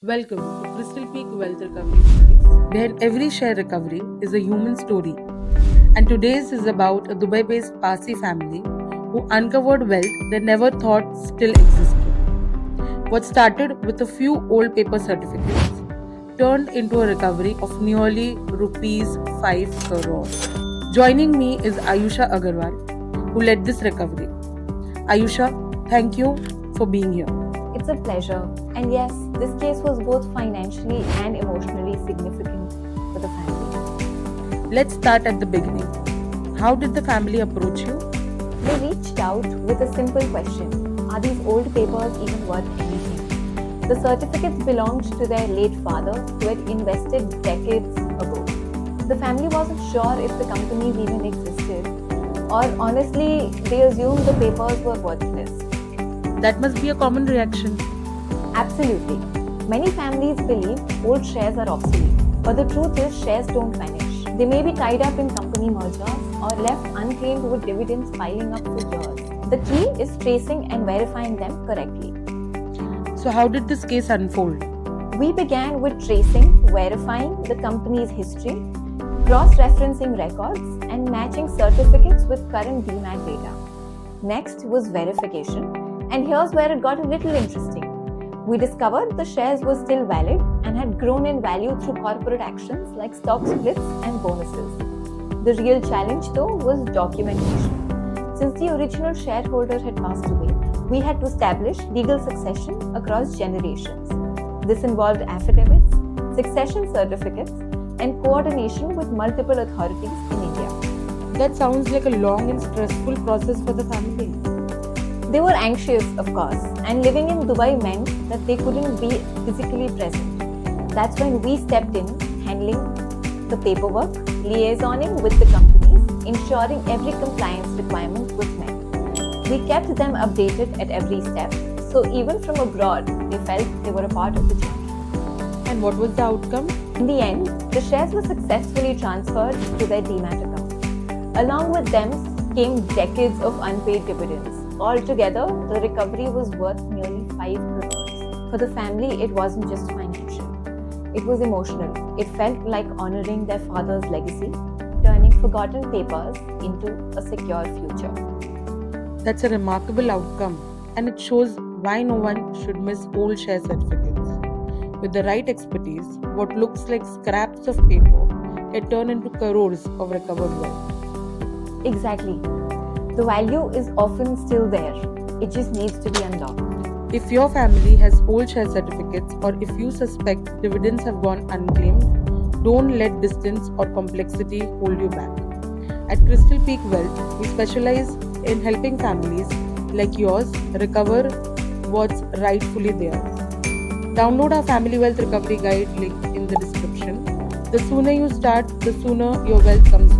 Welcome to Crystal Peak Wealth Recovery Series. Behind every share recovery is a human story, and today's is about a Dubai based Parsi family who uncovered wealth they never thought still existed. What started with a few old paper certificates turned into a recovery of nearly rupees 5 crore. Joining me is Ayusha Agarwal, who led this recovery. Ayusha, thank you for being here. It's a pleasure. And yes, this case was both financially and emotionally significant for the family. Let's start at the beginning. How did the family approach you? They reached out with a simple question: are these old papers even worth anything? The certificates belonged to their late father, who had invested decades ago. The family wasn't sure if the companies even existed, or honestly, they assumed the papers were worthless. That must be a common reaction. Absolutely. Many families believe old shares are obsolete, but the truth is shares don't vanish. They may be tied up in company mergers or left unclaimed with dividends piling up for years. The key is tracing and verifying them correctly. So, how did this case unfold? We began with tracing, verifying the company's history, cross-referencing records, and matching certificates with current DMAT data. Next was verification, and here's where it got a little interesting. We discovered the shares were still valid and had grown in value through corporate actions like stock splits and bonuses. The real challenge, though, was documentation. Since the original shareholder had passed away, we had to establish legal succession across generations. This involved affidavits, succession certificates, and coordination with multiple authorities in India. That sounds like a long and stressful process for the family. They were anxious, of course, and living in Dubai meant that they couldn't be physically present. That's when we stepped in, handling the paperwork, liaisoning with the companies, ensuring every compliance requirement was met. We kept them updated at every step, so even from abroad, they felt they were a part of the journey. And what was the outcome? In the end, the shares were successfully transferred to their DMAT account. Along with them came decades of unpaid dividends. Altogether, the recovery was worth nearly 5 crores. For the family, it wasn't just financial. It was emotional. It felt like honoring their father's legacy, turning forgotten papers into a secure future. That's a remarkable outcome, and it shows why no one should miss old share certificates. With the right expertise, what looks like scraps of paper can turn into crores of recovered wealth. Exactly. The value is often still there. It just needs to be unlocked. If your family has old share certificates or if you suspect dividends have gone unclaimed, don't let distance or complexity hold you back. At Crystal Peak Wealth, we specialize in helping families like yours recover what's rightfully theirs. Download our Family Wealth Recovery Guide link in the description. The sooner you start, the sooner your wealth comes